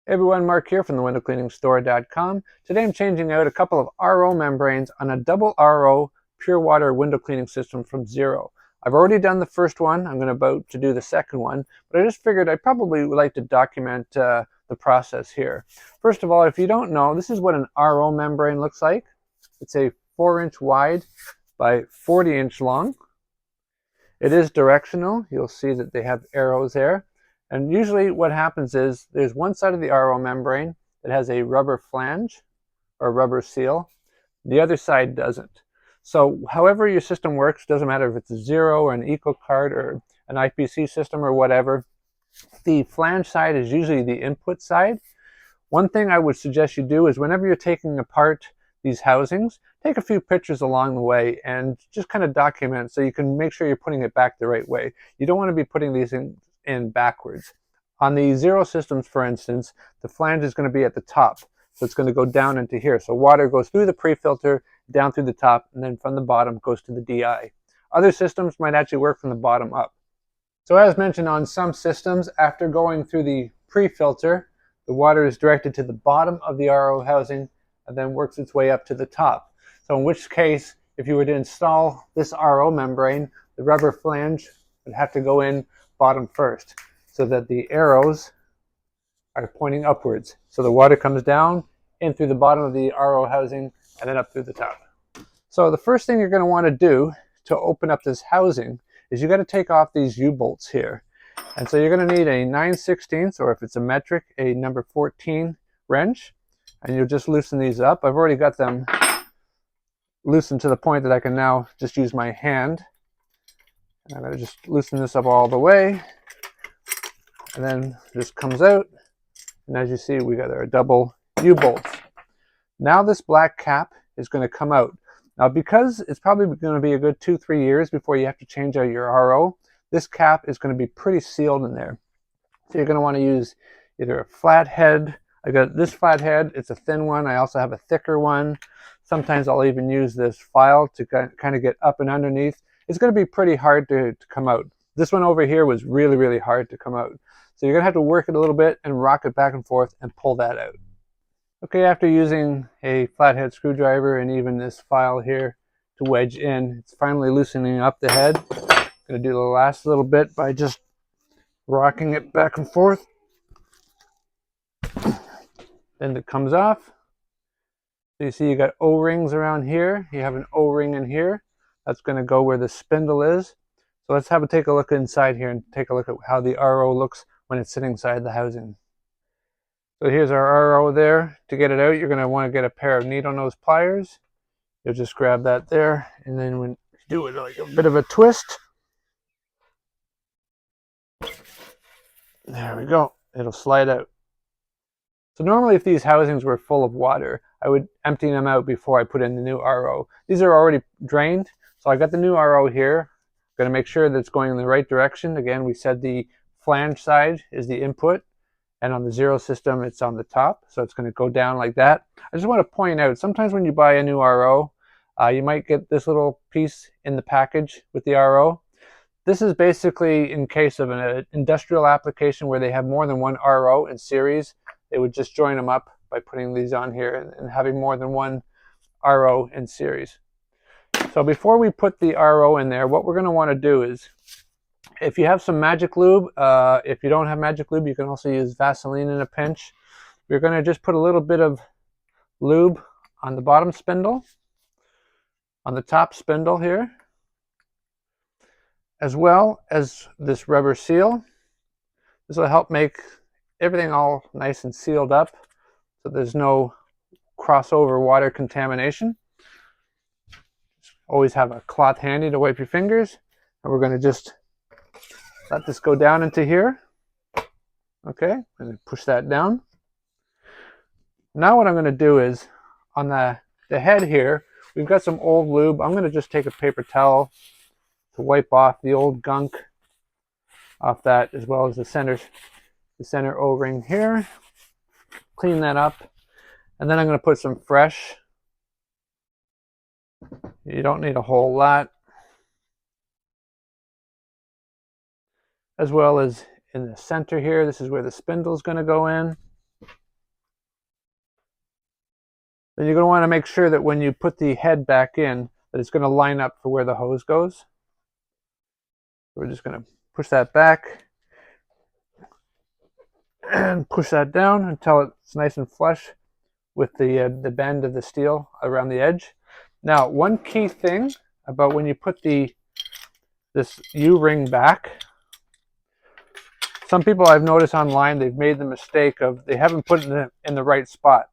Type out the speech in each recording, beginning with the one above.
Hey everyone, Mark here from the windowcleaningstore.com. Today I'm changing out a couple of RO membranes on a double RO pure water window cleaning system from Xero. I've already done the first one. I'm about to do the second one, but I just figured I probably would like to document the process here. First of all, if you don't know, this is what an RO membrane looks like. It's a 4-inch wide by 40-inch long. It is directional. You'll see that they have arrows there. And usually what happens is there's one side of the RO membrane that has a rubber flange or rubber seal. The other side doesn't. So however your system works, doesn't matter if it's a Xero or an Eco card or an IPC system or whatever, the flange side is usually the input side. One thing I would suggest you do is whenever you're taking apart these housings, take a few pictures along the way and just kind of document so you can make sure you're putting it back the right way. You don't want to be putting these in backwards. On the Xero systems, for instance, the flange is going to be at the top. So it's going to go down into here. So water goes through the pre-filter, down through the top, and then from the bottom goes to the DI. Other systems might actually work from the bottom up. So as mentioned, on some systems, after going through the pre-filter, the water is directed to the bottom of the RO housing and then works its way up to the top. So in which case, if you were to install this RO membrane, the rubber flange would have to go in bottom first so that the arrows are pointing upwards. So the water comes down in through the bottom of the RO housing and then up through the top. So the first thing you're going to want to do to open up this housing is you got to take off these U-bolts here. And so you're going to need a 9/16, or if it's a metric, a number 14 wrench. And you'll just loosen these up. I've already got them loosened to the point that I can now just use my hand. And I'm going to just loosen this up all the way. And then this comes out. And as you see, we got our double U-bolts. Now this black cap is going to come out. Now because it's probably going to be a good 2-3 years before you have to change out your RO, this cap is going to be pretty sealed in there. So you're going to want to use either a flat head. I got this flat head, it's a thin one. I also have a thicker one. Sometimes I'll even use this file to kind of get up and underneath. It's going to be pretty hard to come out. This one over here was really, really hard to come out. So you're going to have to work it a little bit and rock it back and forth and pull that out. Okay, after using a flathead screwdriver and even this file here to wedge in, it's finally loosening up the head. I'm going to do the last little bit by just rocking it back and forth. Then it comes off. So you see you got O-rings around here. You have an O-ring in here. That's going to go where the spindle is. So let's take a look inside here and take a look at how the RO looks when it's sitting inside the housing. So here's our RO there. To get it out, you're going to want to get a pair of needle nose pliers. You'll just grab that there, and then when you do it like a bit of a twist. There we go. It'll slide out. So normally if these housings were full of water, I would empty them out before I put in the new RO. These are already drained, so I got the new RO here. I'm going to make sure that it's going in the right direction. Again, we said the flange side is the input, and on the Xero system, it's on the top, so it's going to go down like that. I just want to point out, sometimes when you buy a new RO, you might get this little piece in the package with the RO. This is basically in case of an industrial application where they have more than one RO in series. They would just join them up by putting these on here and having more than one RO in series. So before we put the RO in there, what we're going to want to do is, if you have some magic lube, if you don't have magic lube, you can also use Vaseline in a pinch. We're going to just put a little bit of lube on the bottom spindle, on the top spindle here, as well as this rubber seal. This will help make everything all nice and sealed up so there's no crossover water contamination. Always have a cloth handy to wipe your fingers, and we're going to just let this go down into here. Okay, and push that down. Now what I'm going to do is, on the head here, we've got some old lube. I'm going to just take a paper towel to wipe off the old gunk off that, as well as the center O-ring here. Clean that up, and then I'm going to put some fresh. You don't need a whole lot. As well as in the center here, this is where the spindle is going to go in. Then you're going to want to make sure that when you put the head back in, that it's going to line up for where the hose goes. We're just going to push that back and push that down until it's nice and flush with the bend of the steel around the edge. Now, one key thing about when you put this U-ring back, some people I've noticed online, they've made the mistake of they haven't put it in the right spot.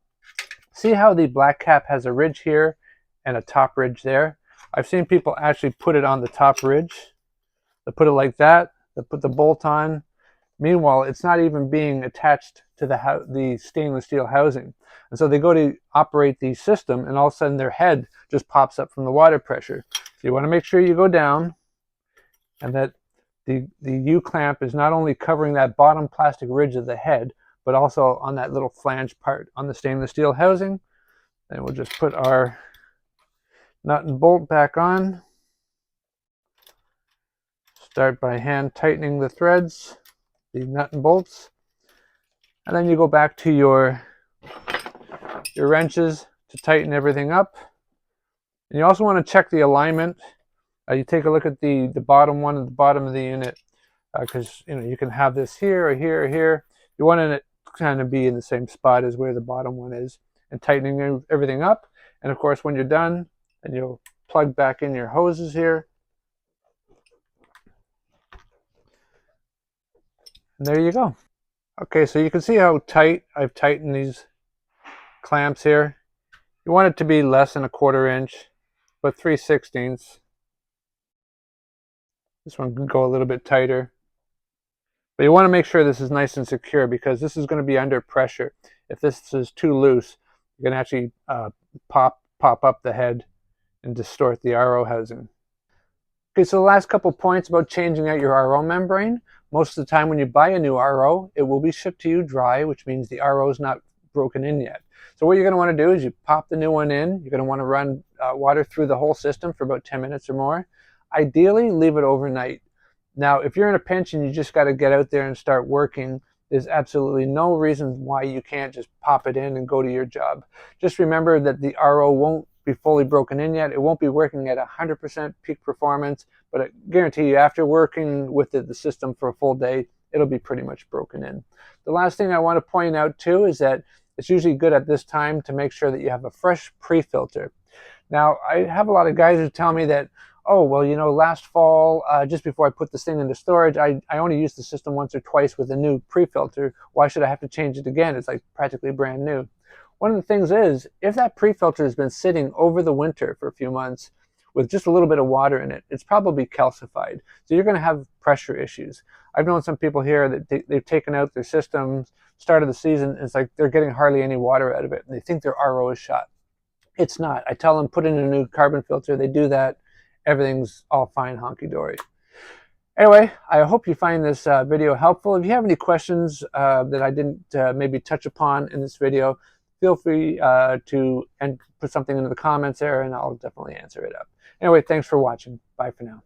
See how the black cap has a ridge here and a top ridge there? I've seen people actually put it on the top ridge. They put it like that. They put the bolt on. Meanwhile, it's not even being attached to the stainless steel housing. And so they go to operate the system, and all of a sudden their head just pops up from the water pressure. So you want to make sure you go down and that the U-clamp is not only covering that bottom plastic ridge of the head, but also on that little flange part on the stainless steel housing. Then we'll just put our nut and bolt back on. Start by hand tightening the threads, the nut and bolts, and then you go back to your wrenches to tighten everything up. And you also want to check the alignment. You take a look at the bottom one at the bottom of the unit, because you can have this here or here or here. You want it to kind of be in the same spot as where the bottom one is, and tightening everything up. And of course, when you're done, then you'll plug back in your hoses here. And there you go. Okay, so you can see how tight I've tightened these clamps here. You want it to be less than 1/4 inch, but 3/16. This one can go a little bit tighter. But you want to make sure this is nice and secure, because this is going to be under pressure. If this is too loose, you can actually pop up the head and distort the RO housing. Okay, so the last couple points about changing out your RO membrane. Most of the time when you buy a new RO, it will be shipped to you dry, which means the RO is not broken in yet. So what you're going to want to do is you pop the new one in. You're going to want to run water through the whole system for about 10 minutes or more. Ideally, leave it overnight. Now, if you're in a pinch and you just got to get out there and start working, there's absolutely no reason why you can't just pop it in and go to your job. Just remember that the RO won't be fully broken in yet. It won't be working at 100% peak performance, but I guarantee you after working with the system for a full day, it'll be pretty much broken in. The last thing I want to point out too is that it's usually good at this time to make sure that you have a fresh pre-filter. Now, I have a lot of guys who tell me that, oh, well, last fall, just before I put this thing into storage, I only used the system once or twice with a new pre-filter. Why should I have to change it again? It's like practically brand new. One of the things is, if that pre-filter has been sitting over the winter for a few months with just a little bit of water in it, it's probably calcified. So you're going to have pressure issues. I've known some people here that they've taken out their systems, start of the season, it's like they're getting hardly any water out of it, and they think their RO is shot. It's not. I tell them put in a new carbon filter. They do that. Everything's all fine, honky-dory. Anyway, I hope you find this video helpful. If you have any questions that I didn't maybe touch upon in this video, feel free to put something into the comments there, and I'll definitely answer it up. Anyway, thanks for watching. Bye for now.